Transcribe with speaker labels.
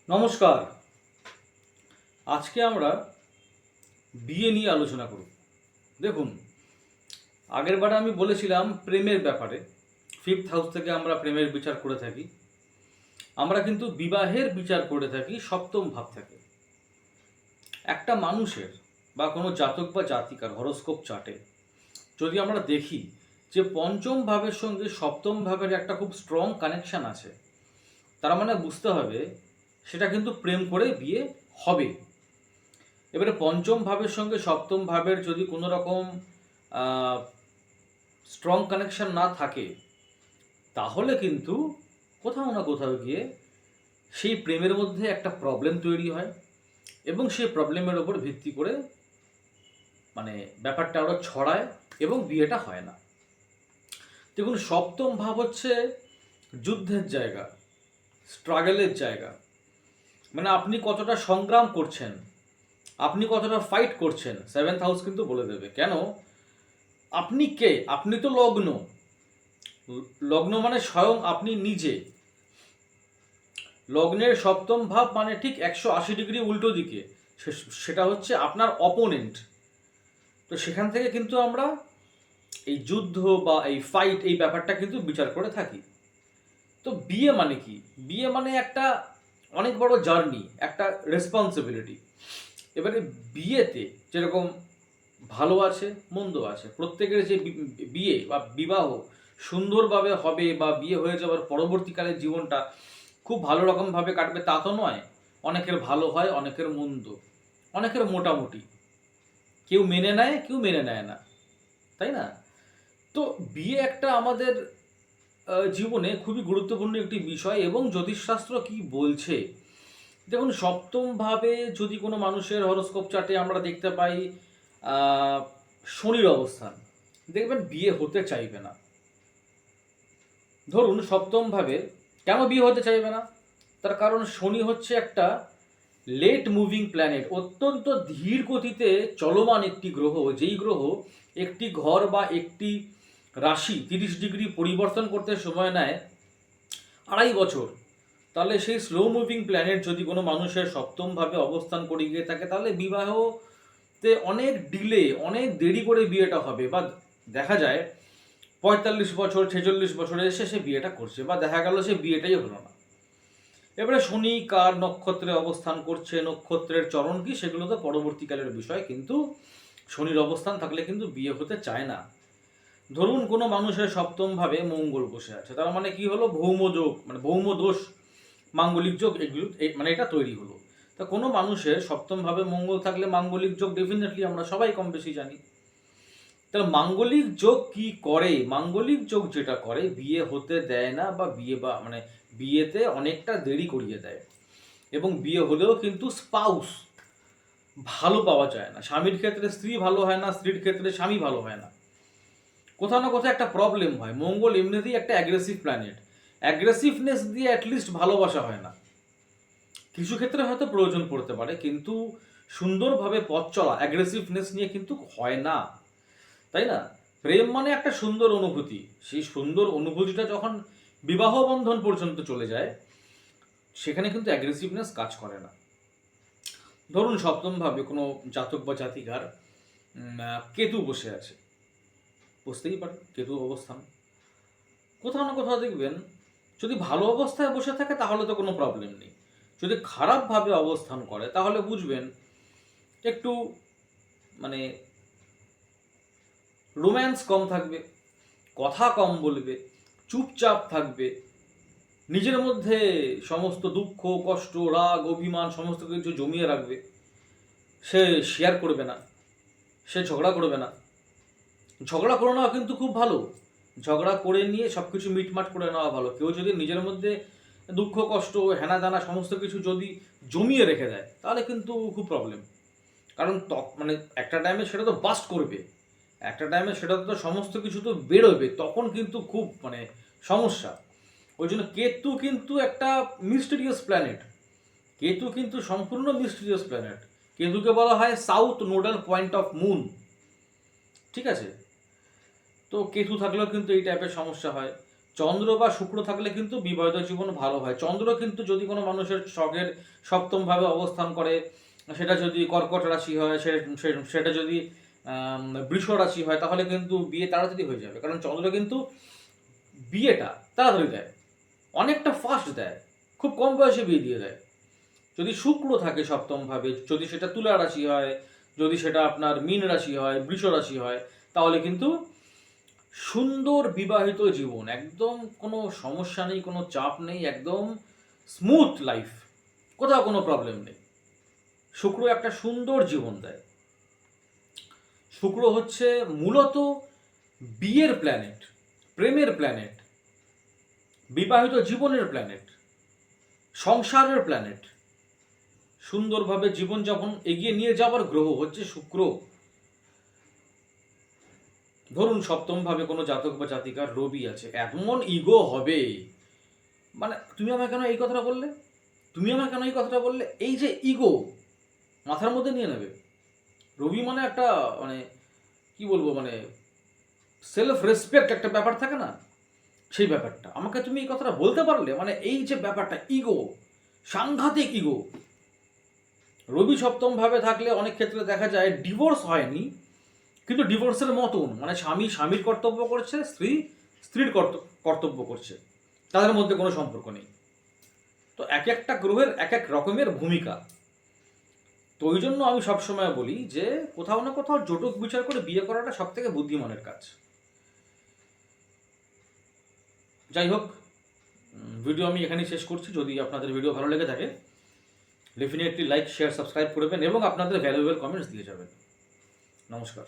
Speaker 1: নমস্কার। আজকে আমরা বিয়ে নিয়ে আলোচনা করব। দেখুন, আগেরবার আমি বলেছিলাম প্রেমের ব্যাপারে। ফিফথ হাউস থেকে আমরা প্রেমের বিচার করে থাকি। আমরা কিন্তু বিবাহের বিচার করে থাকি সপ্তম ভাব থেকে। একটা মানুষের বা কোনো জাতক বা জাতিকার হরোস্কোপ চার্টে যদি আমরা দেখি যে পঞ্চম ভাবের সঙ্গে সপ্তম ভাবের একটা খুব স্ট্রং কানেকশন আছে, তার মানে বুঝতে হবে সেটা কিন্তু প্রেম করে বিয়ে হবে। এবারে পঞ্চম ভাবের সঙ্গে সপ্তম ভাবের যদি কোনো রকম স্ট্রং কানেকশন না থাকে, তাহলে কিন্তু কোথাও না কোথাও গিয়ে সেই প্রেমের মধ্যে একটা প্রবলেম তৈরি হয় এবং সেই প্রবলেমের ওপর ভিত্তি করে মানে ব্যাপারটা আরও ছড়ায় এবং বিয়েটা হয় না। দেখুন, সপ্তম ভাব হচ্ছে যুদ্ধের জায়গা, স্ট্রাগলের জায়গা। মানে আপনি কতটা সংগ্রাম করছেন, আপনি কতটা ফাইট করছেন, সেভেন্থ হাউস কিন্তু বলে দেবে। কেন? আপনি কে? আপনি তো লগ্ন। লগ্ন মানে স্বয়ং আপনি নিজে। লগ্নের সপ্তম ভাব মানে ঠিক 180 ডিগ্রি উল্টো দিকে। সেটা হচ্ছে আপনার অপোনেন্ট। তো সেখান থেকে কিন্তু আমরা এই যুদ্ধ বা এই ফাইট এই ব্যাপারটা কিন্তু বিচার করে থাকি। তো বিয়ে মানে কি? বিয়ে মানে একটা অনেক বড় জার্নি, একটা রেসপন্সিবিলিটি। এবারে বিয়েতে যেরকম ভালো আছে, মন্দ আছে। প্রত্যেকের যে বিয়ে বা বিবাহ সুন্দরভাবে হবে বা বিয়ে হয়ে যাওয়ার পরবর্তীকালের জীবনটা খুব ভালো রকমভাবে কাটবে তা তো নয়। অনেকের ভালো হয়, অনেকের মন্দ, অনেকের মোটামুটি। কেউ মেনে নেয়, কেউ মেনে নেয় না, তাই না? তো বিয়ে একটা আমাদের জীবনে খুবই গুরুত্বপূর্ণ একটি বিষয়। এবং জ্যোতিষশাস্ত্র কি বলছে দেখুন, সপ্তম ভাবে যদি কোনো মানুষের হরোস্কোপ চার্টে আমরা দেখতে পাই আহ, শনির অবস্থান, দেখবেন বিয়ে হতে চাইবে না। ধরুন সপ্তম ভাবে কেন বিয়ে হতে চাইবে না? তার কারণ শনি হচ্ছে একটা লেট মুভিং প্ল্যানেট, অত্যন্ত ধীর গতিতে চলমান একটি গ্রহ। যেই গ্রহ একটি ঘর বা একটি রাশি 30 ডিগ্রি পরিবর্তন করতে সময় নেয় 2.5 বছর। তাহলে সেই স্লো মুভিং প্ল্যানেট যদি কোনো মানুষের সপ্তমভাবে অবস্থান করে গিয়ে থাকে, তাহলে বিবাহতে অনেক ডিলে, অনেক দেরি করে বিয়েটা হবে। বা দেখা যায় 45 বছর 46 বছরে এসে সে বিয়েটা করছে, বা দেখা গেল সে বিয়েটাই হলো না। এবারে শনি কার নক্ষত্রে অবস্থান করছে, নক্ষত্রের চরণ কি, সেগুলো তো পরবর্তীকালের বিষয়। কিন্তু শনির অবস্থান থাকলে কিন্তু বিয়ে হতে চায় না। ধরুন কোনো মানুষের সপ্তম ভাবে মঙ্গল বসে আছে, তার মানে কি হলো? ভৌমযোগ, মানে ভৌম দোষ, মাঙ্গলিক যোগ, এগুলো মানে এটা তৈরি হলো। তা কোনো মানুষের সপ্তম ভাবে মঙ্গল থাকলে মাঙ্গলিক যোগ ডেফিনেটলি আমরা সবাই কম বেশি জানি। তাহলে মাঙ্গলিক যোগ কি করে? মাঙ্গলিক যোগ যেটা করে, বিয়ে হতে দেয় না, বা বিয়ে বা মানে বিয়েতে অনেকটা দেরি করিয়ে দেয়। এবং বিয়ে হলেও কিন্তু স্পাউস ভালো পাওয়া যায় না। স্বামীর ক্ষেত্রে স্ত্রী ভালো হয় না, স্ত্রীর ক্ষেত্রে স্বামী ভালো হয় না। কোথাও না কোথাও একটা প্রবলেম হয়। মঙ্গল এমনিতেই একটা অ্যাগ্রেসিভ প্ল্যানেট, অ্যাগ্রেসিভনেস দিয়ে অ্যাটলিস্ট ভালোবাসা হয় না। কিছু ক্ষেত্রে হয়তো প্রয়োজন পড়তে পারে, কিন্তু সুন্দরভাবে পথ চলা অ্যাগ্রেসিভনেস নিয়ে কিন্তু হয় না, তাই না? প্রেম মানে একটা সুন্দর অনুভূতি। সেই সুন্দর অনুভূতিটা যখন বিবাহ বন্ধন পর্যন্ত চলে যায়, সেখানে কিন্তু অ্যাগ্রেসিভনেস কাজ করে না। ধরুন সপ্তম ভাবে কোনো জাতক বা জাতিকার কেতু বসে আছে, বুঝতেই পারে কেতু অবস্থান। কোথাও না কোথাও দেখবেন যদি ভালো অবস্থায় বসে থাকে তাহলে তো কোনো প্রবলেম নেই। যদি খারাপভাবে অবস্থান করে তাহলে বুঝবেন একটু মানে রোম্যান্স কম থাকবে, কথা কম বলবে, চুপচাপ থাকবে, নিজের মধ্যে সমস্ত দুঃখ কষ্ট রাগ অভিমান সমস্ত কিছু জমিয়ে রাখবে। সে শেয়ার করবে না, সে ঝগড়া করবে না। ঝগড়া করে নেওয়া কিন্তু খুব ভালো। ঝগড়া করে নিয়ে সব কিছু মিটমাট করে নেওয়া ভালো। কেউ যদি নিজের মধ্যে দুঃখ কষ্ট হেনা দানা সমস্ত কিছু যদি জমিয়ে রেখে দেয়, তাহলে কিন্তু খুব প্রবলেম। কারণ মানে একটা টাইমে সেটা তো বাস্ট করবে, একটা টাইমে সেটা তো সমস্ত কিছু তো বেরোবে, তখন কিন্তু খুব মানে সমস্যা। ওই জন্য কেতু কিন্তু একটা মিস্টিরিয়াস প্ল্যানেট। কেতু কিন্তু সম্পূর্ণ মিস্টিরিয়াস প্ল্যানেট। কেতুকে বলা হয় south nodal point of moon, ঠিক আছে? তো কেতু থাকলেও কিন্তু এই টাইপের সমস্যা হয়। চন্দ্র বা শুক্র থাকলে কিন্তু বিবাহিত জীবন ভালো হয়। চন্দ্র কিন্তু যদি কোনো মানুষের ছকের সপ্তমভাবে অবস্থান করে, সেটা যদি কর্কট রাশি হয়, সেটা যদি বৃষ রাশি হয়, তাহলে কিন্তু বিয়ে তাড়াতাড়ি হয়ে যাবে। কারণ চন্দ্র কিন্তু বিয়েটা তাড়াতাড়ি দেয়, অনেকটা ফাস্ট দেয়, খুব কম বয়সে বিয়ে দিয়ে দেয়। যদি শুক্র থাকে সপ্তমভাবে, যদি সেটা তুলা রাশি হয়, যদি সেটা আপনার মীন রাশি হয়, বৃষ রাশি হয়, তাহলে কিন্তু সুন্দর বিবাহিত জীবন, একদম কোনো সমস্যা নেই, কোনো চাপ নেই, একদম স্মুথ লাইফ, কোথাও কোনো প্রবলেম নেই। শুক্র একটা সুন্দর জীবন দেয়। শুক্র হচ্ছে মূলত বিয়ের প্ল্যানেট, প্রেমের প্ল্যানেট, বিবাহিত জীবনের প্ল্যানেট, সংসারের প্ল্যানেট। সুন্দরভাবে জীবনযাপন এগিয়ে নিয়ে যাওয়ার গ্রহ হচ্ছে শুক্র। ধরুন সপ্তমভাবে কোনো জাতক বা জাতিকার রবি আছে, এমন ইগো হবে, মানে তুমি আমায় কেন এই কথাটা বললে, তুমি আমায় কেন এই কথাটা বললে, এই যে ইগো মাথার মধ্যে নিয়ে নেবে। রবি মানে একটা, মানে কি বলবো, মানে সেলফ রেসপেক্ট একটা ব্যাপার থাকে না, সেই ব্যাপারটা। আমাকে তুমি এই কথাটা বলতে পারলে, মানে এই যে ব্যাপারটা, ইগো, সাংঘাতিক ইগো। রবি সপ্তম ভাবে থাকলে অনেক ক্ষেত্রে দেখা যায় ডিভোর্স হয়নি, কিন্তু ডিভোর্সের মতন, মানে স্বামী স্বামীর কর্তব্য করছে, স্ত্রী স্ত্রীর কর্তব্য করছে, তাদের মধ্যে কোনো সম্পর্ক নেই। তো এক একটা গ্রহের এক এক রকমের ভূমিকা। তো ওই জন্য আমি সবসময় বলি যে কোথাও না কোথাও জটক বিচার করে বিয়ে করাটা সব থেকে বুদ্ধিমানের কাজ। যাই হোক, ভিডিও আমি এখানেই শেষ করছি। যদি আপনাদের ভিডিও ভালো লেগে থাকে, ডেফিনেটলি লাইক, শেয়ার, সাবস্ক্রাইব করবেন এবং আপনাদের ভ্যালুয়েবল কমেন্টস দিয়ে যাবেন। নমস্কার।